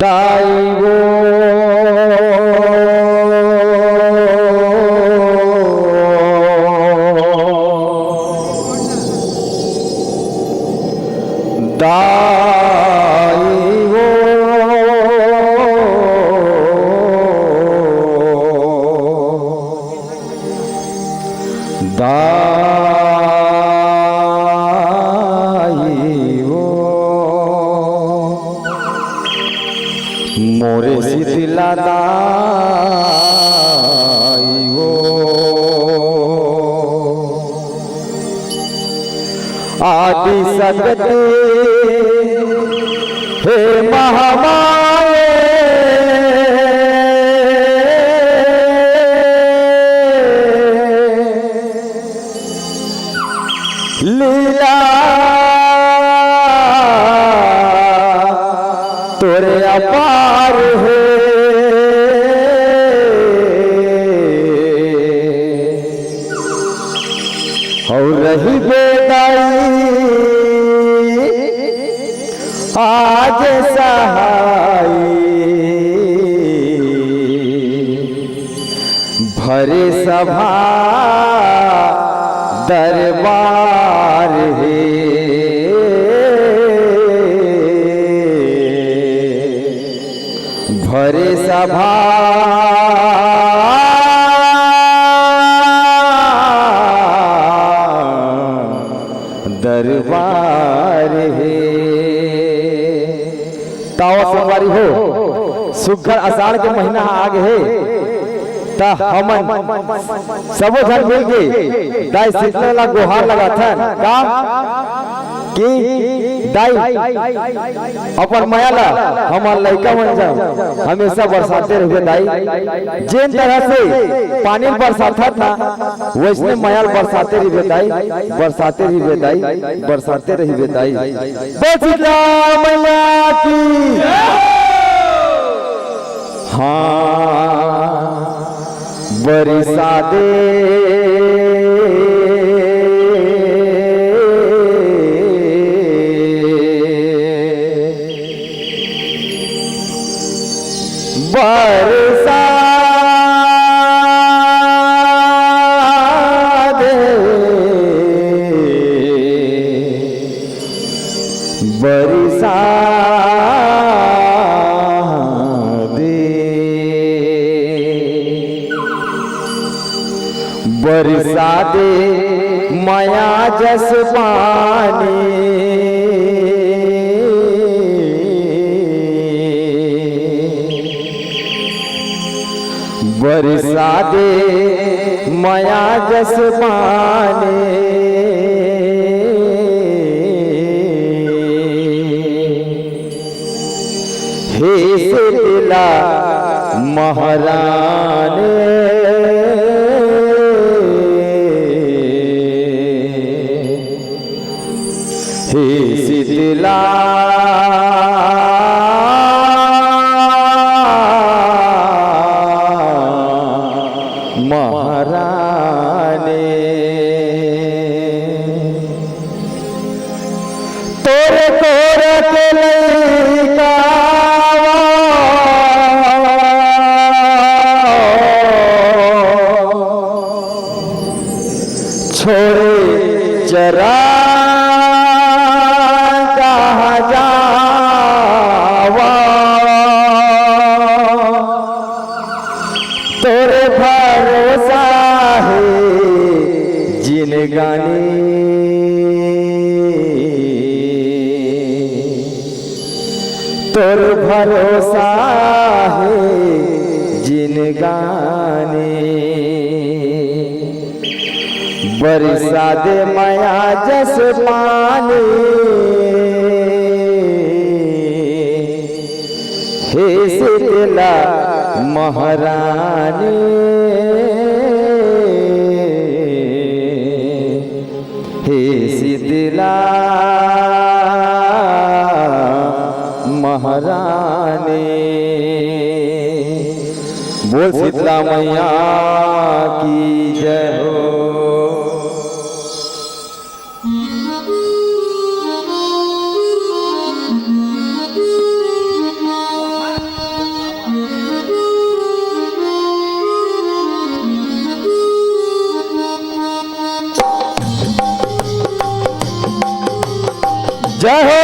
दाई वो दाई वो मोरे शीतला दाई वो आदि सकते हे महामाये लीला तोरे अपार है और रही बेदाई आज सहाई भरे सभा दरबार है भरे सभा दरबार है। तावा सवारी हो सुघर आषाढ़ के महीना आगे है ता हमन सबो झन मिल के दाई शीतला गुहार लगा था का कि दाई अपन माया ला हमार लड़का बन जाओ हमेशा बरसाते रहे दाई जिन तरह से पानी बरसाता था वैसने माया बरसाते रही दाई बरसाते रही दाई बरसाते रही दाई शीतला मैया की हाँ बरसा दे बरसा दे बरसा बरसा दे माया जस पानी बरसा दे माया जस पानी हे शीतला महारानी हे शीतला महारानी तोरे तोरे के लइका छोड़े जरा तोरे भरोसा है जिनगानी तोर भरोसा है जिनगानी बरसा दे माया जस पानी हे शीतला महारानी हे शीतला महारानी बोल शीतला मैया की जय हो। जय हो।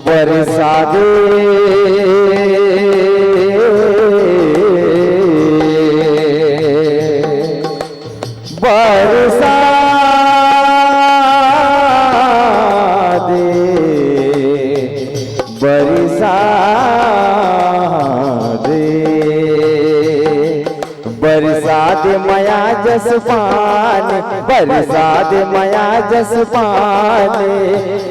बरसा दे बरसा दे बरसा दे बरसा दे माया जस पानी बरसा दे माया जस पानी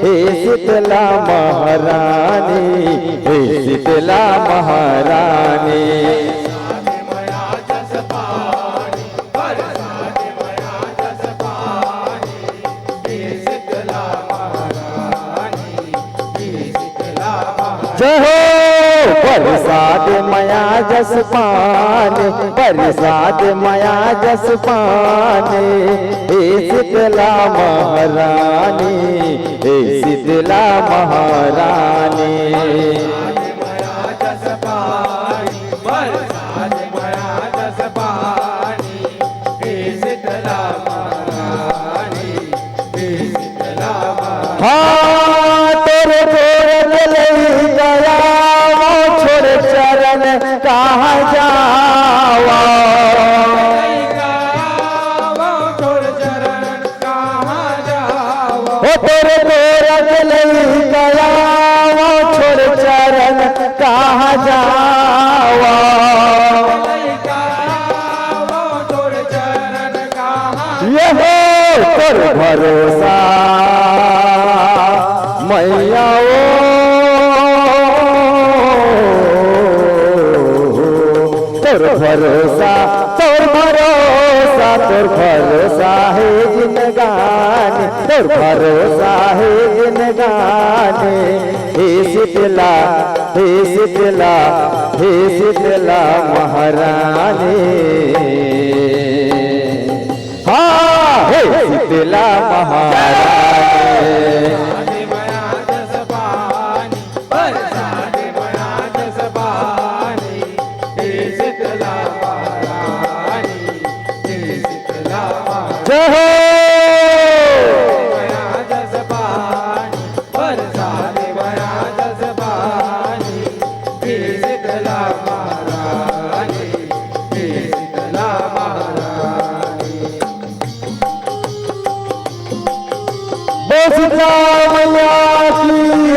हे शीतला महारानी हे शीतला महारानी जय हो। बरसात माया जस पानी बरसात माया जस पानी हे शीतला महारानी हे शीतला महारानी हाँ तेरे गया वो छोड़ चरण कहाँ जावा वो तेरे गया वो छोड़ चरण कहाँ जावा ये हो कर भरोसा मैया तोर भरोसा तोर भरोसा तोर भरोसा है जिनगाने तोर भरोसा है जिनगाने हे शीतला हे शीतला हे शीतला महारानी हाँ हे शीतला महारानी जय हो। शीतला मैया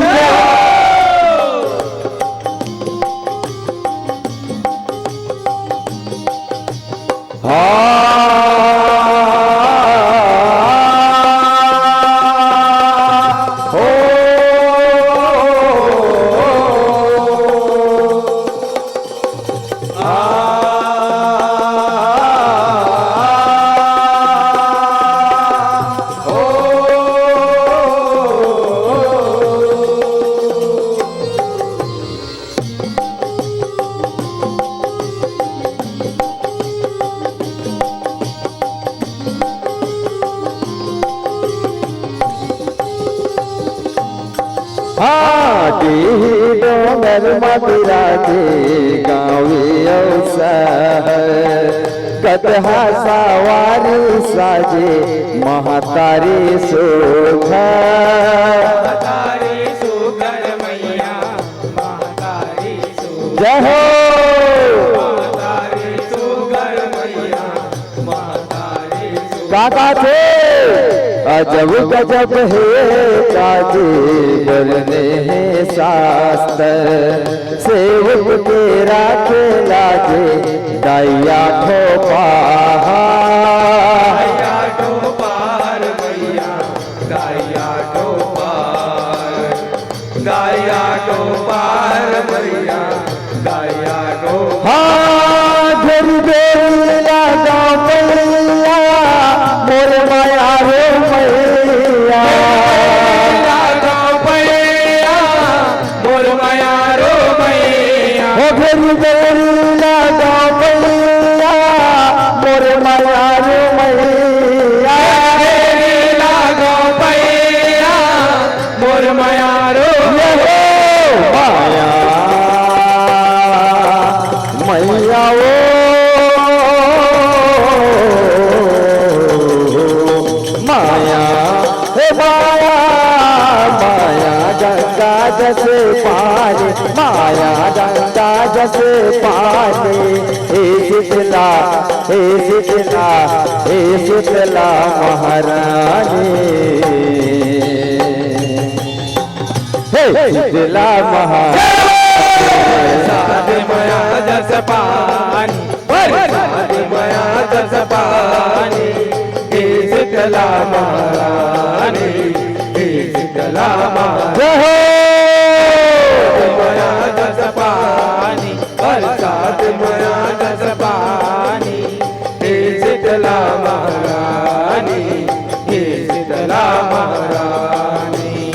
की डोंगर मथुरा के गाँवी अवसर कतहा सवारी साजे महातारी शोभा जय हो। काका थे अजब गजब है काजी बोलने हैं शास्त्र सेवक तेरा के लाजे दैया ठोपा मैया मोर माया रे मैया मोर माया रो मैया हो घेरी बेरी लगा मैया मोर माया रे मैया लागो पैया मोर माया रो माया मैया ओ माया हे माया माया गंगा जैसे पानी माया गंगा जैसे पानी हे शीतला हे शीतला हे शीतला महारानी हे शीतला साध माया जस पानी साध माया जस पानी हे शीतला महारानी हे शीतला महारानी माया जस पानी साध माया जस पानी हे शीतला महारानी हे शीतला महारानी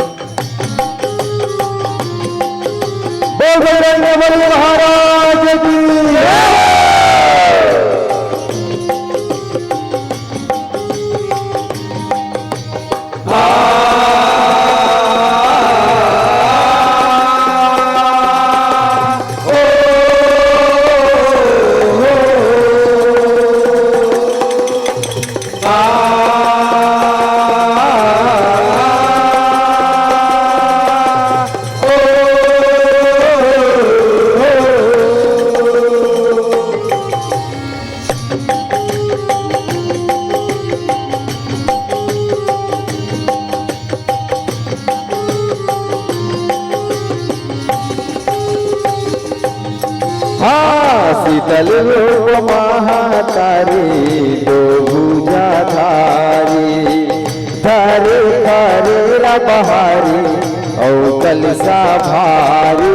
बजरंग महाराज की शीतल रूप महातारी दो भुजा धारी धरे धरे बहारी औ कलसा भारी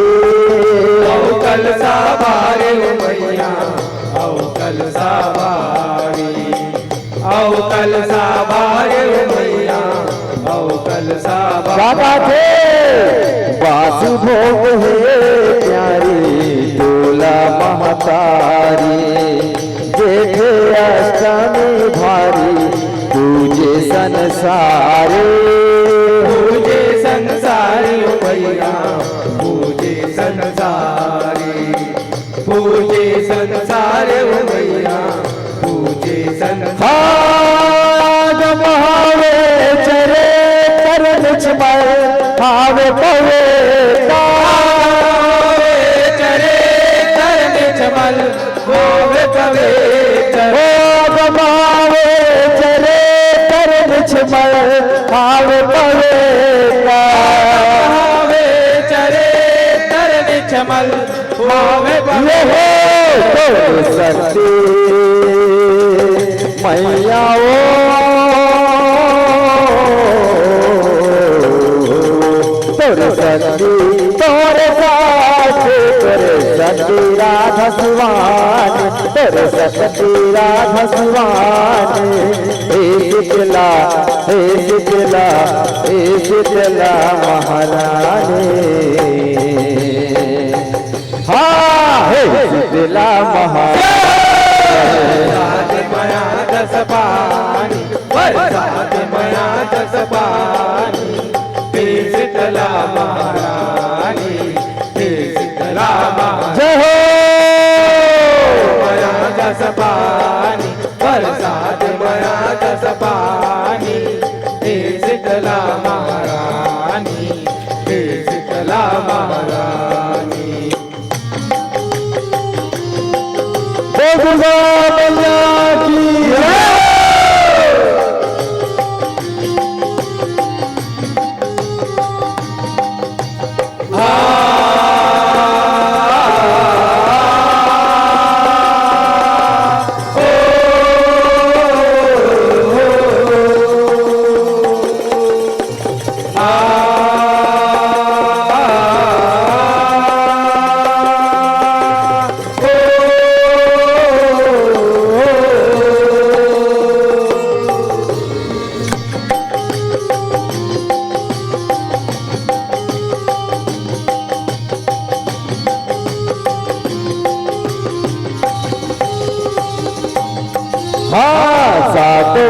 कल साबारे मैया कल साबारी कल साबारे मैया कल बाबा थे बासु भोग है प्यारी डोला महतारी जेठे अष्टमी भारी पूजे संसारे पूजे संसारी मैया पूजे संसारी पूजे संसारे मैया पूजे हाज महावे चरे करन छमल हावे पवे चरे तरन छमल होवे पवे ओ बमावे चरे करन छमल हावे पवे होवे चरे तरन छमल होवे पवे तो शक्ति मैया तोर शक्ति तोर शक्ति राधा सुवान तोर शक्ति राधा सुवान हे शीतला हे शीतला हे शीतला महारानी हाँ हे शीतला साध माया दस पानी साध माया दस पानी हे शीतला महारानी हे शीतला जय हो माया दस पानी साध माया दस पानी हे शीतला महारानी हे शीतला महारानी दुर्गा मैया की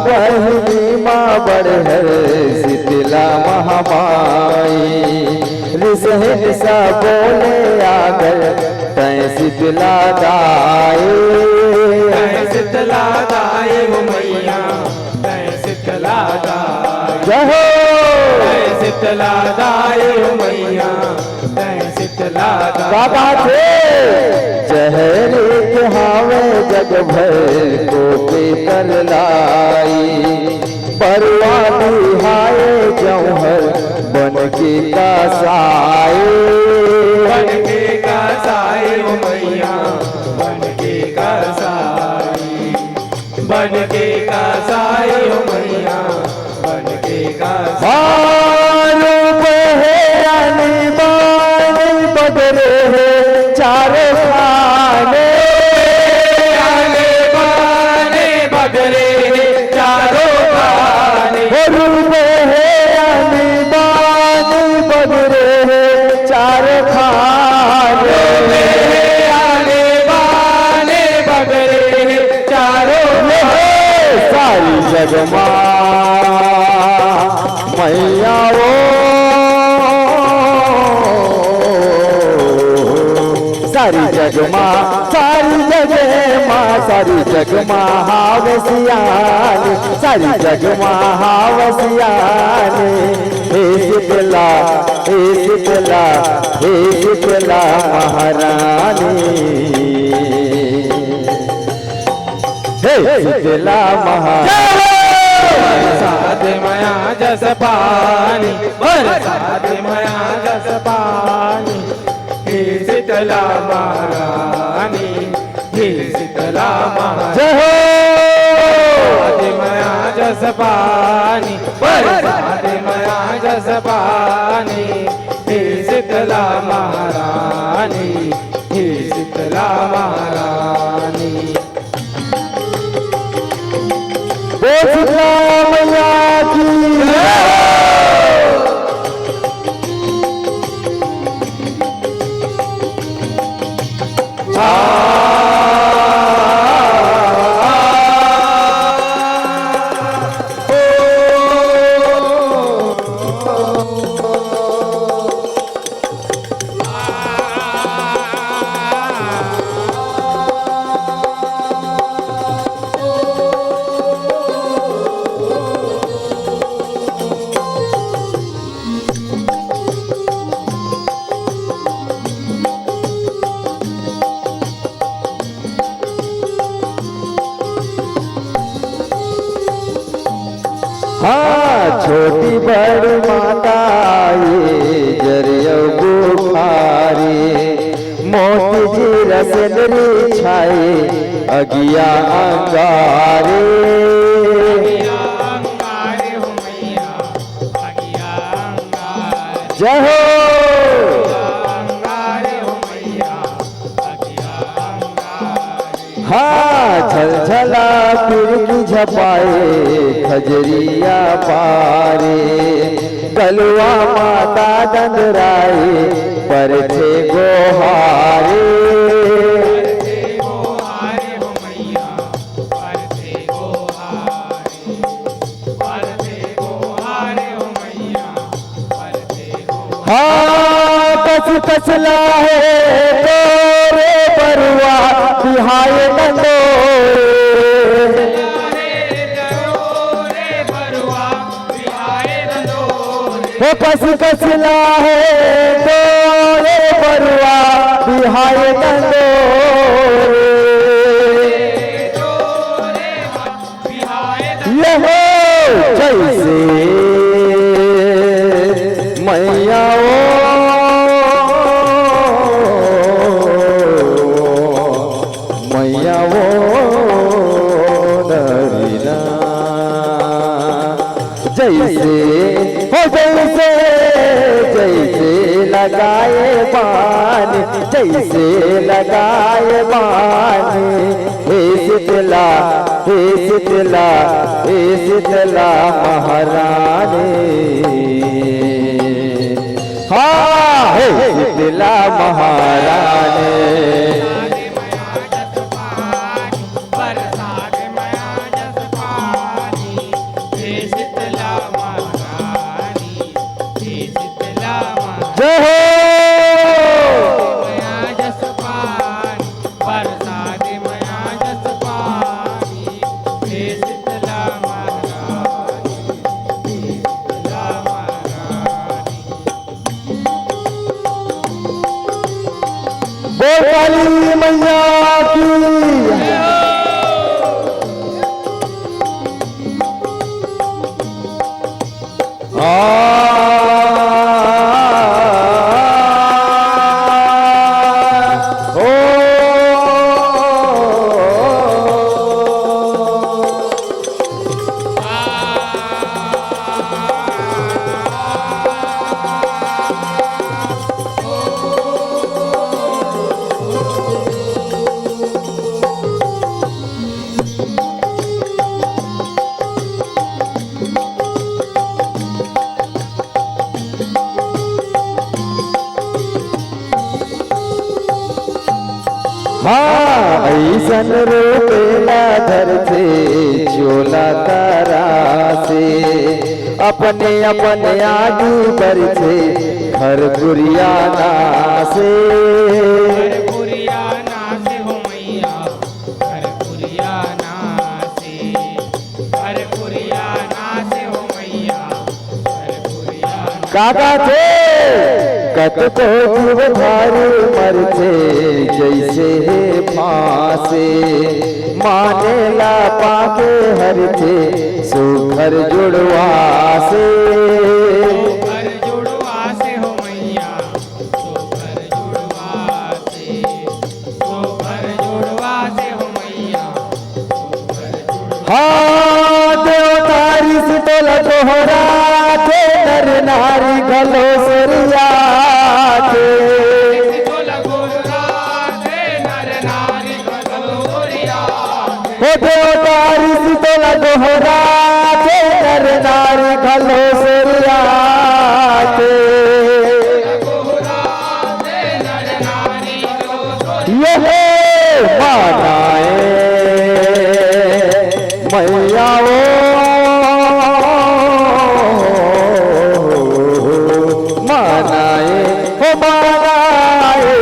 बहिनी माँ बड़हर शीतला महामाई रिसहन सा बोले आगर तय शीतला दाए शीतला दाए वो मैया तय शीतला दाए जहो शीतला दाए वो मैया तय शीतला दाए बाबा थे जहरे के हावे जग भर को पीतर लाई परवा बिहाए जौहर बन के कासाए बन के कासाए वो मैया बन के कासाए बन के कासाए वो मैया बन के कासाए बदले चारों खाने आने बाने बदले चारों खाने रूपे आने बदले चारों खाने आने बाने बदले चारों सारी जगमा मैया वो सारी जगमा सारी जगमा सारी जगमा हावसियाने सारी जगमा हावसियाने हे शीतला हे शीतला हे शीतला महारानी हे शीतला महारानी बरसात मया जस पानी बरसात मया जस पानी हे शीतला महारानी हे शीतला महारानी मया जस पानी बरसात मया जस पानी हे शीतला महारानी हे शीतला महारानी शीतला मैया की हाँ छोटी बड़ी माता ये जरिया बुखारी मोती जी रसनरी छाए अगिया अंगारे जय हो हाँ झलझला फिरकी झपाए खजरिया पारे गलुआ माता दंदराए पर थे गोहारे हाँ कस कसला है तोरे बरुआ बिहाए वो कस कसला है तोरे बरुआ बिहाए जैसे मैया मैया वो डरीना जैसे हो जैसे जैसे लगाए पानी जैसे लगाए पानी हे शीतला हे शीतला हे शीतला महारानी हाँ हे शीतला महारानी शीतला महारानी, हे शीतला महारानी। जय हो मया जस पानी, बरसा दे मया जस पानी, हे शीतला महारानी, हे शीतला महारानी। बोल काली मैया की हाँ ऐसन रोपेला धरते चोला तारा से अपने अपने आगे बढ़ते खरपुरियाना से खरपुरियाना से हो मैया, खरपुरियाना से, खरपुरियाना से हो मैया, खरपुरियाना। काका थे कत जीव धारू मरते जैसे फांसे मानेला पाके हरते सुखर जुड़वा से घर जुड़वा से हो मैया, तो घर जुड़वा से, तो घर जुड़वा से हो मैया, तो घर जुड़वा। हाँ देवतारी से तोला तोहरा थे नर नारी गलो सरिया थे हो देवतारी से तोला तोहरा थे नर नारी गलो सरिया थे ये मानाए मैया मानाए हो मानाए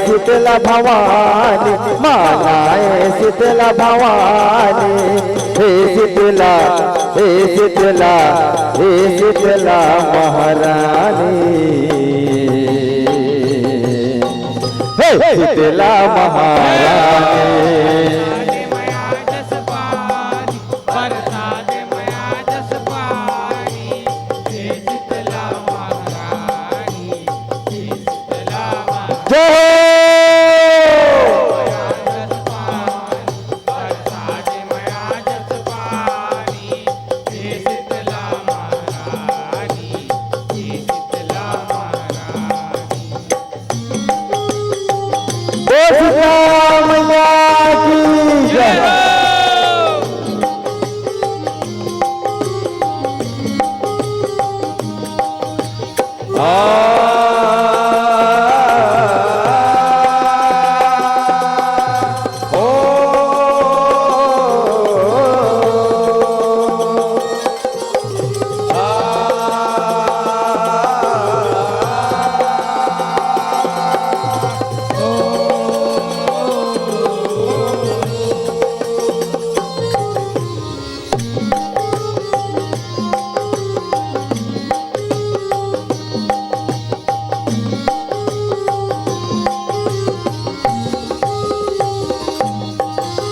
शीतला भवानी, मानाए शीतला भवानी, हे शीतला हे शीतला हे शीतला महारानी, हे शीतला महारानी।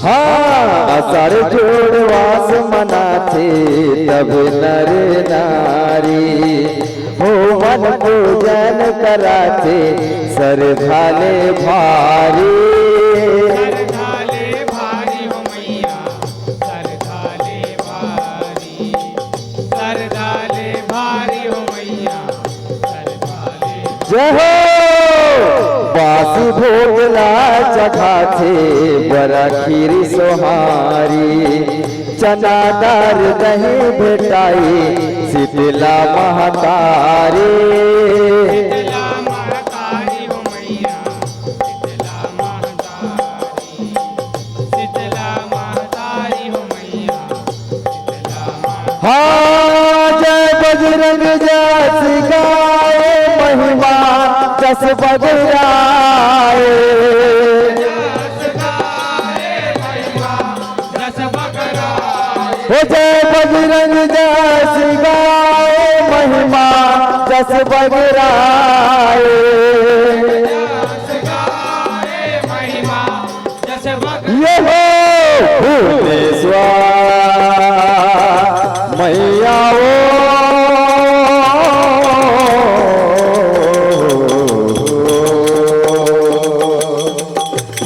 हाँ असर जोड़वास मनाथे तब नर नारी हो मन पूजन कराते सर भाले भारी सरधाले भारी हो मैया, सरधाले भारी, सरधाले भारी हो मैया, सरधाले। जय हो बासी भोगला चखाथे बड़ा खीरी सोहारी चना दार दही भेटाई शीतला महतारी शीतला महतारी हो मैया, शीतला महतारी, शीतला महतारी हो मैया, शीतला महतारी। हाँ जय बजरंग जस गाए महिमा जस बजराए। हो जय बजरंग जस गाए महिमा जस बजराए। ये हो भुवनेश्वर मैया ओ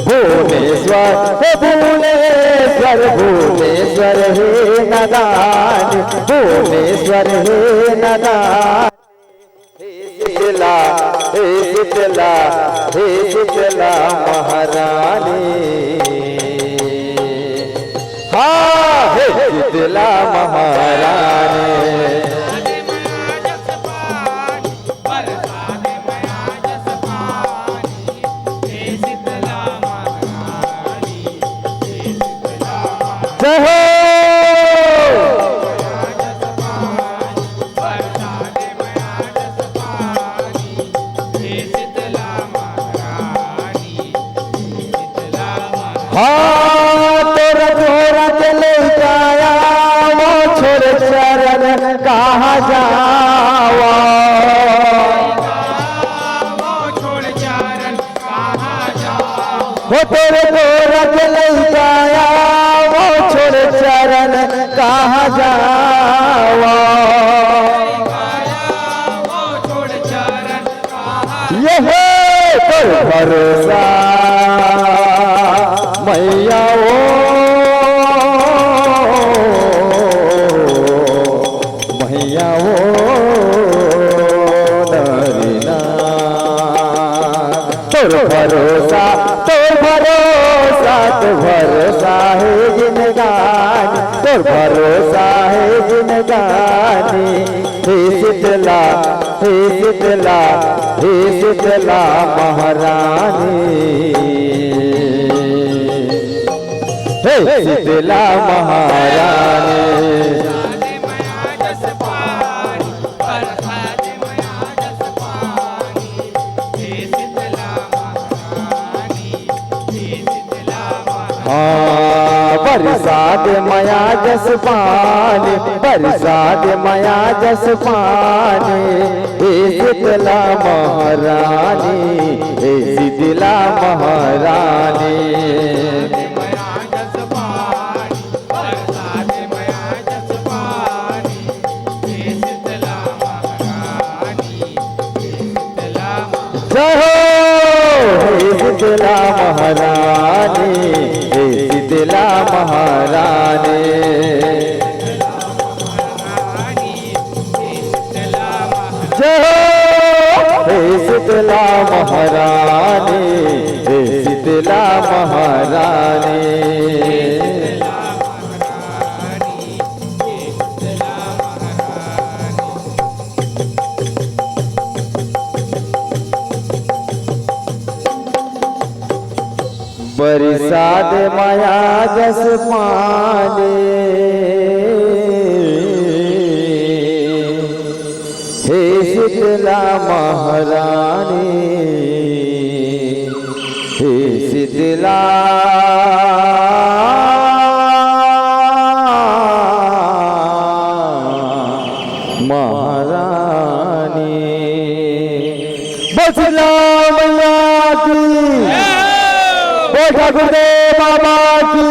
भुवनेश्वर हे भुवनेश्वर भुवनेश्वर हे नदान भुवनेश्वर हे नदान। शीतला हे शीतला हे शीतला महारानी। हाँ हे शीतला महारानी। जय हो हाँ तोरा तोरा के ले जाया वो छोड़ चरण कहाँ जावा। हो तोरे तोरा के ले जाया वो छोड़ चरण कहाँ जावा। ये है तोर भरोसा मैया ओ मैया ओ नरीना। तोर भरोसा तोर भरोसा तो भरोसा है जिनगानी तोर भरोसा है जिनगानी। हे शीतला हे शीतला हे शीतला महारानी। हे शीतला महारानी। हाँ बरसात माया जस पानी बरसात माया जस पानी। हे शीतला महारानी हे शीतला महारानी। जय हो हे शीतला महारानी हे शीतला महारानी। जय हो हे शीतला महारानी हे शीतला महारानी। बरसात माया जस पानी हे शीतला महारानी। हे शीतला महारानी। बसला मैया की ठाकुर देव बाबा की।